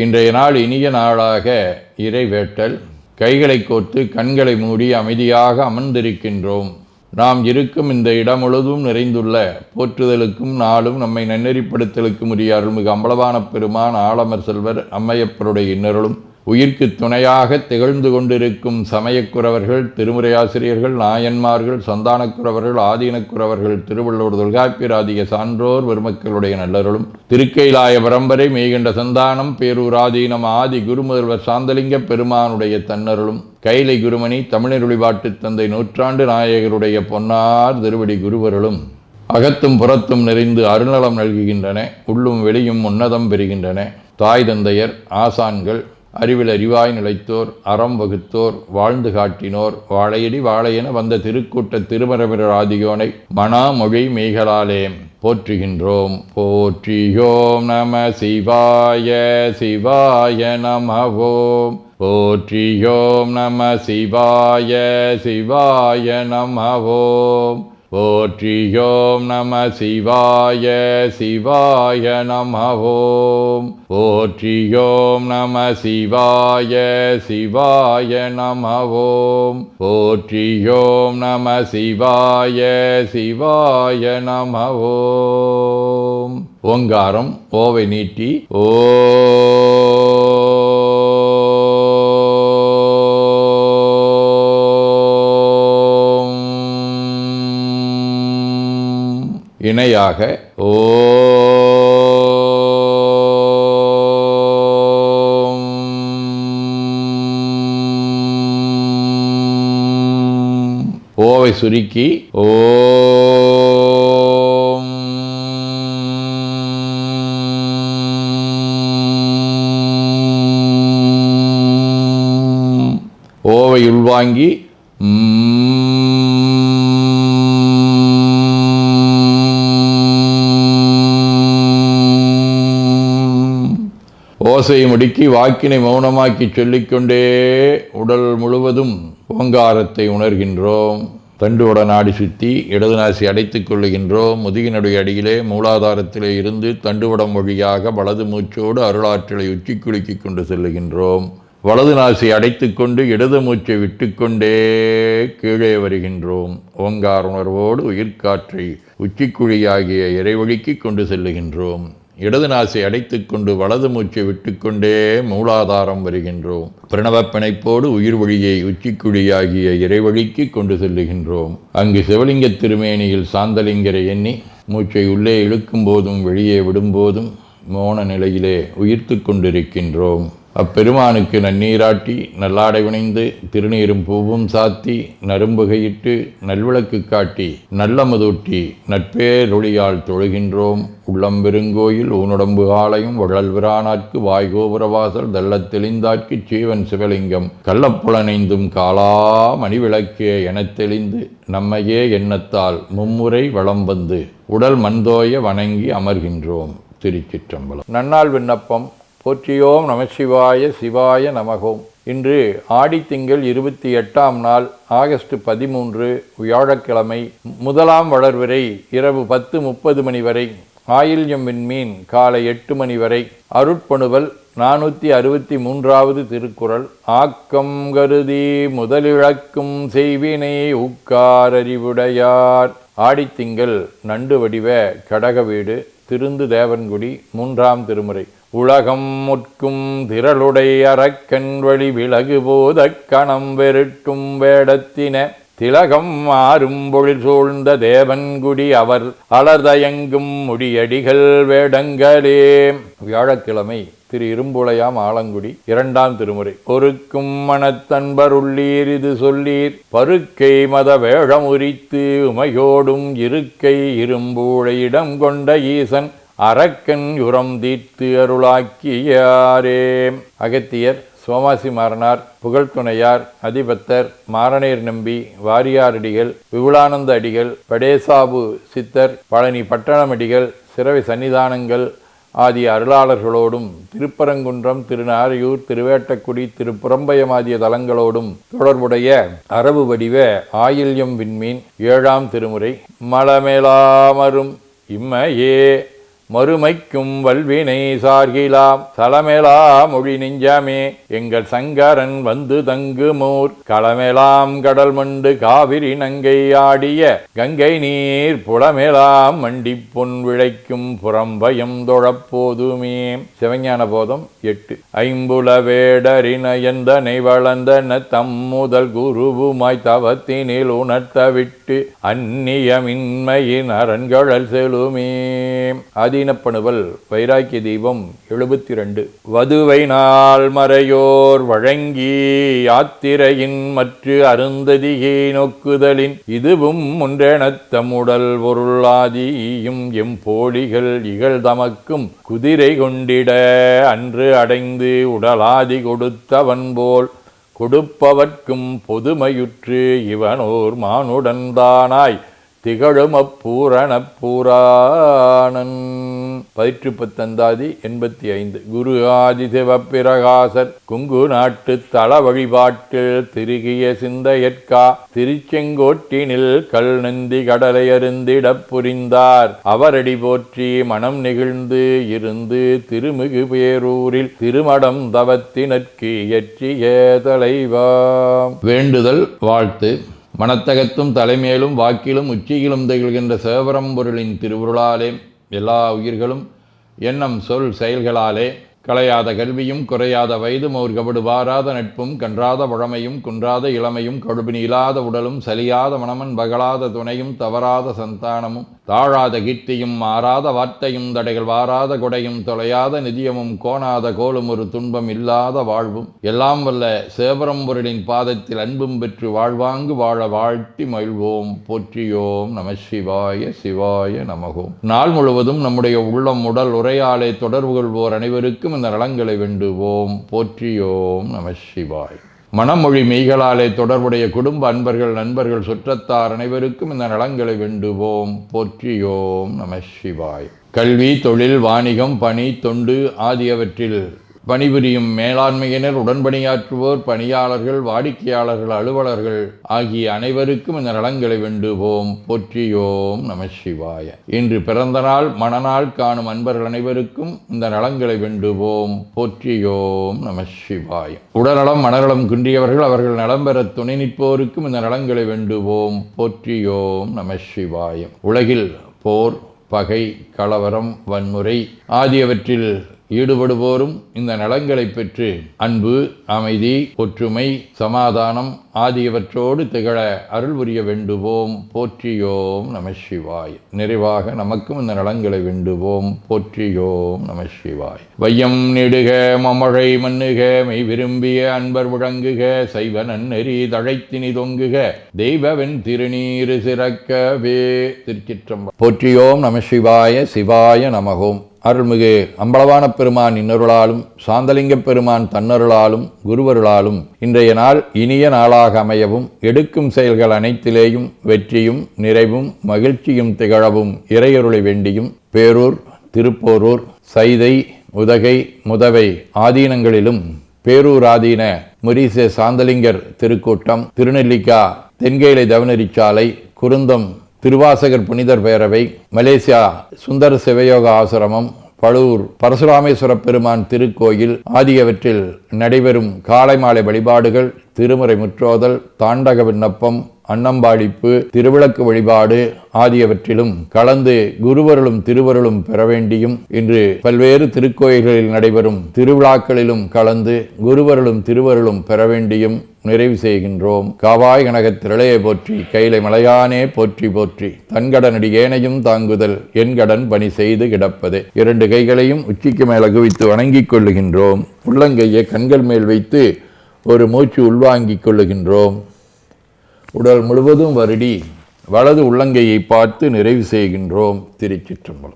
இன்றைய நாள் இனிய நாளாக இறைவேட்டல். கைகளை கோர்த்து கண்களை மூடி அமைதியாக அமர்ந்திருக்கின்றோம். நாம் இருக்கும் இந்த இடம் முழுதும் நிறைந்துள்ள போற்றுதலுக்கும் நாளும் நம்மை நன்னெறிப்படுத்தலுக்கும் உரிய அருள்மிகு அம்பலவான பெருமான் ஆலமர் செல்வர் அம்மையப்பருடைய இன்னருளும் உயிர்க்கு துணையாக திகழ்ந்து கொண்டிருக்கும் சமயக்குறவர்கள், திருமுறையாசிரியர்கள், நாயன்மார்கள், சந்தானக்குறவர்கள், ஆதீனக்குறவர்கள், திருவள்ளுவர் தொல்காப்பியராதிய சான்றோர் பெருமக்களுடைய நல்லருளும் திருக்கைலாய பரம்பரை மெய்கண்ட சந்தானம் பேரூராதீனம் ஆதி குருமுதல்வர் சாந்தலிங்க பெருமானுடைய தன்னருளும் கைலை குருமணி தமிழருளிபாட்டு தந்தை நூற்றாண்டு நாயகருடைய பொன்னார் திருவடி குருவருளும் அகத்தும் புறத்தும் நிறைந்து அருநலம் நல்குகின்றன. உள்ளும் வெளியும் உன்னதம் பெறுகின்றன. தாய் தந்தையர், ஆசான்கள், அறிவில் அறிவாய் நிலைத்தோர், அறம் வகுத்தோர், வாழ்ந்து காட்டினோர், வாழையடி வாழையென வந்த திருக்கூட்ட திருமரபிரர் ஆதியோனை மனாமொழி மெய்களாலே போற்றுகின்றோம். போற்றியோம் நம சிவாய சிவாய நமவோம். போற்றியோம் நம சிவாய சிவாய நமவோம். போற்றியோம் நம சிவாய சிவாய நமவோம். போற்றியோம் நம சிவாய சிவாய நமவோம். போற்றியோம் நம சிவாய சிவாய நமவோம். ஓங்காரம் ஓவை நீட்டி ஓ இணையாக ஓம். ஓவை சுருக்கி ஓம். ஓவை உள்வாங்கி ஓசையை முடுக்கி வாக்கினை மௌனமாக்கி சொல்லிக்கொண்டே உடல் முழுவதும் ஓங்காரத்தை உணர்கின்றோம். தண்டுவட நாடி சுற்றி இடது நாசி அடைத்துக் கொள்ளுகின்றோம். முதுகினுடைய அடியிலே மூலாதாரத்திலே இருந்து தண்டுவடம் வழியாக வலது மூச்சோடு அருளாற்றலை உச்சி குலுக்கி கொண்டு செல்லுகின்றோம். வலது நாசி அடைத்து கொண்டு இடது மூச்சை விட்டுக்கொண்டே கீழே வருகின்றோம். ஓங்கார உணர்வோடு உயிர்காற்றை உச்சிக்குழியாகிய இறைவழிக்கு கொண்டு செல்லுகின்றோம். இடது நாசை அடைத்து கொண்டு வலது மூச்சை விட்டுக்கொண்டே மூலாதாரம் வருகின்றோம். பிரணவ பிணைப்போடு உயிர் வழியை உச்சிக்குழியாகிய இறைவழிக்கு கொண்டு செல்லுகின்றோம். அங்கு சிவலிங்க திருமேனியில் சாந்தலிங்கரை எண்ணி மூச்சை உள்ளே இழுக்கும் போதும் வெளியே விடும்போதும் மோன நிலையிலே உயிர்த்து கொண்டிருக்கின்றோம். அப்பெருமானுக்கு நன்னீராட்டி நல்லாடை வினைந்து திருநீரும் பூவும் சாத்தி நரும்புகையிட்டு நல்விளக்கு காட்டி நல்லமுதூட்டி நட்பேரொளியால் தொழுகின்றோம். உள்ளம் பெருங்கோயில் ஊனுடம்பு ஆலயம் வள்ளல்விரானார்க்கு வாய்கோபுரவாசல் தெள்ளத் தெளிந்தார்க்கு சீவன் சிவலிங்கம் கள்ளப்புலனைந்தும் காலா மணிவிளக்கே எனத் தெளிந்து நம்மையே எண்ணத்தால் மும்முறை வளம் வந்து உடல் மண்தோய வணங்கி அமர்கின்றோம். திருச்சிற்றம்பலம். நன்னாள் விண்ணப்பம். போற்றியோம் நமசிவாய சிவாய நமகோம். இன்று ஆடித்திங்கள் 28ஆம் நாள் ஆகஸ்ட் 13 வியாழக்கிழமை. முதலாம் வளர்விரை இரவு 10:30 மணி வரை. ஆயில்யம் விண்மீன் காலை 8 மணி வரை. அருட்பணுவல் 463வது திருக்குறள். ஆக்கம் கருதி முதலிழக்கும் செய்வினை ஊக்காரறிவுடையார். ஆடித்திங்கள் நண்டு வடிவ கடக வீடு. திருந்து தேவன்குடி. 3ஆம் திருமுறை. உலகம் முட்கும் திரளுடை அரக்கன் வழி விலகு போத கணம் வெருட்டும் வேடத்தின திலகம் மாறும் பொழில் சூழ்ந்த தேவன்குடி அவர் அலர்தயங்கும் முடியடிகள் வேடங்களே. வியாழக்கிழமை. திரு இரும்புளையாம் ஆலங்குடி. 2ஆம் திருமுறை. ஒருக்கும் மனத்தன்பருள்ளீர் இது சொல்லீர் பருக்கை மத வேழம் உரித்து உமையோடும் இருக்கை இரும்பூழையிடம் கொண்ட ஈசன் அரக்கன் யுரம் தீர்த்து அருளாக்கியாரே. அகத்தியர், சோமாசி மாறனார், புகழ்துணையார், அதிபத்தர், மாரணேர் நம்பி, வாரியாரடிகள், விபுலானந்த அடிகள், படேசாபு சித்தர், பழனி பட்டணமடிகள், சிறவை சன்னிதானங்கள் ஆகிய அருளாளர்களோடும் திருப்பரங்குன்றம், திருநாரையூர், திருவேட்டக்குடி, திருப்புறம்பயம் ஆகிய தலங்களோடும் தொடர்புடைய அரபு வடிவ ஆயில்யம் விண்மீன் 7ஆம் திருமுறை. மலமேலாமரும் இம்மையே மறுமைக்கும் வல்வினை சார்கிலாம் தலமெலா மொழி நெஞ்சமே எங்கள் சங்கரன் வந்து தங்குமூர் களமெலாம் கடல் மண்டு காவிரி நங்கை ஆடிய கங்கை நீர் புலமெலாம் மண்டி பொன் விளைக்கும் புறம்பயம் தொழப்போதுமே. சிவஞான போதம் 8. ஐம்புல வேடரின எந்தனை வளர்ந்தன தம் முதல் குருவுமாய் தவத்தினில் உணர்த்தவிட்டு அந்நியமின்மையின் அரண்கழல் செலுமே. ஆதீனப்பணுவல் வைராக்கிய தீபம் 72. வதுவை நாள் மறையோர் வழங்கி யாத்திரையின் மற்ற அருந்ததியை நோக்குதலின் இதுவும் ஒன்றெனத்தமுடல் பொருளாதியும் எம்போலிகள் இகழ் தமக்கும் குதிரை கொண்டிட அன்று அடைந்து உடலாதி கொடுத்தவன் போல் கொடுப்பவர்க்கும் பொதுமையுற்று இவனோர் மானுடன்தானாய் திகழும் அப்பூரண பூராணன். 19 85. குரு ஆதி சிவப்பிரகாசர் குங்கு நாட்டு தள வழிபாட்டில் திருகிய சிந்தையற்கா திருச்செங்கோட்டினில் கல் நந்தி கடலை அருந்திடப் புரிந்தார் அவரடி போற்றி மனம் நெகிழ்ந்து இருந்து திருமிகு பேரூரில் திருமடம் தவத்தினற்கு இயற்றிய தலைவா. வேண்டுதல் வாழ்த்து. மனத்தகத்தும் தலைமையிலும் வாக்கிலும் உச்சியிலும் திகழ்கின்ற சிவபரம்பொருளின் திருவுருளாலே எல்லா உயிர்களும் எண்ணம் சொல் செயல்களாலே களையாத கல்வியும் குறையாத வயதும் ஒரு கபடு வாராத நட்பும் கன்றாத பழமையும் குன்றாத இளமையும் கடுபினி இல்லாத உடலும் சலியாத மனமன் பகலாத துணையும் தவறாத சந்தானமும் தாழாத கீர்த்தியும் மாறாத வார்த்தையும் தடைகள் வாராத கொடையும் தொலையாத நிதியமும் கோணாத கோலும் ஒரு துன்பம் இல்லாத வாழ்வும் எல்லாம் வல்ல சிவபரம்பொருளின் பாதத்தில் அன்பும் பெற்று வாழ்வாங்கு வாழ வாழ்த்தி மகிழ்வோம். போற்றியோம் நம சிவாய சிவாய நமகோம். நாள் முழுவதும் நம்முடைய உள்ளம் உடல் உரையாலே தொடர்பு கொள்வோர் அனைவருக்கும் இந்த நலங்களை வேண்டுவோம். போற்றியோம் நம சிவாய். மனமொழி மெய்களாலே தொடர்புடைய குடும்ப அன்பர்கள் நண்பர்கள் சுற்றத்தார் அனைவருக்கும் இந்த நலங்களை வேண்டுவோம். போற்றியோம் நம சிவாய். கல்வி தொழில் வாணிகம் பணி தொண்டு ஆகியவற்றில் பணிபுரியும் மேலாண்மையினர் உடன்பணியாற்றுவோர் பணியாளர்கள் வாடிக்கையாளர்கள் அலுவலர்கள் ஆகிய அனைவருக்கும் இந்த நலங்களை வேண்டுவோம். போற்றியோம் நம சிவாய. இன்று பிறந்த நாள் மணநாள் காணும் அன்பர்கள் அனைவருக்கும் இந்த நலங்களை வேண்டுவோம். போற்றியோம் நம சிவாய. உடல்நலம் மனநலம் குன்றியவர்கள் அவர்கள் நலம் பெற துணை நிற்போருக்கும் இந்த நலங்களை வேண்டுவோம். போற்றியோம் நம சிவாய. உலகில் போர் பகை கலவரம் வன்முறை ஆகியவற்றில் ஈடுபடுவோரும் இந்த நலங்களை பெற்று அன்பு அமைதி ஒற்றுமை சமாதானம் ஆகியவற்றோடு திகழ அருள் புரிய வேண்டுவோம். போற்றியோம் நம சிவாய். நிறைவாக நமக்கும் இந்த நலங்களை வேண்டுவோம். போற்றியோம் நம சிவாய். வையம் நெடுக மமழை மண்ணுக மெய் விரும்பிய அன்பர் முழங்குக சைவ நன்னெறி தழைத்தினி தொங்குக தெய்வவென் திருநீரு சிறக்கவே. திருச்சிற்றம்பலம். போற்றியோம் நம சிவாய சிவாய நமகோம். அருள்மிகு அம்பலவான பெருமான் இன்னருளாலும் சாந்தலிங்க பெருமான் தன்னருளாலும் குருவருளாலும் இன்றைய நாள் இனிய நாளாக அமையவும் எடுக்கும் செயல்கள் அனைத்திலேயும் வெற்றியும் நிறைவும் மகிழ்ச்சியும் திகழவும் இறையருளை வேண்டியும் பேரூர் திருப்போரூர் சைதை உதகை முதவை ஆதீனங்களிலும் பேரூர் ஆதீன முரீச சாந்தலிங்கர் திருக்கூட்டம் திருநெல்லிக்கா தென்கேலை தவநெறிச்சாலை குருந்தம் திருவாசகர் புனிதர் பேரவை மலேசியா சுந்தர சிவயோக ஆசிரமம் பழூர் பரசுராமேஸ்வர பெருமான் திருக்கோயில் ஆகியவற்றில் நடைபெறும் காலை மாலை வழிபாடுகள் திருமுறை முற்றோதல் தாண்டக விண்ணப்பம் அன்னம்பாடிப்பு திருவிளக்கு வழிபாடு ஆகியவற்றிலும் கலந்து குருவருளும் திருவருளும் பெற வேண்டியும் இன்று பல்வேறு திருக்கோயில்களில் நடைபெறும் திருவிழாக்களிலும் கலந்து குருவருளும் திருவருளும் பெற வேண்டியும் நிறைவு செய்கின்றோம். காவாய் கனகத் திரளையை போற்றி கைலை மலையானே போற்றி போற்றி தன்கடனடி ஏனையும் தாங்குதல் என் கடன் பணி செய்து கிடப்பது. 2 கைகளையும் உச்சிக்கு மேல் குவித்து வணங்கிக் கொள்ளுகின்றோம். உள்ளங்கையை கண்கள் மேல் வைத்து ஒரு மூச்சு உள்வாங்கிக் கொள்ளுகின்றோம். உடல் முழுவதும் வருடி வலது உள்ளங்கையை பார்த்து நிறைவு செய்கின்றோம். திருச்சிற்றம்பலம்.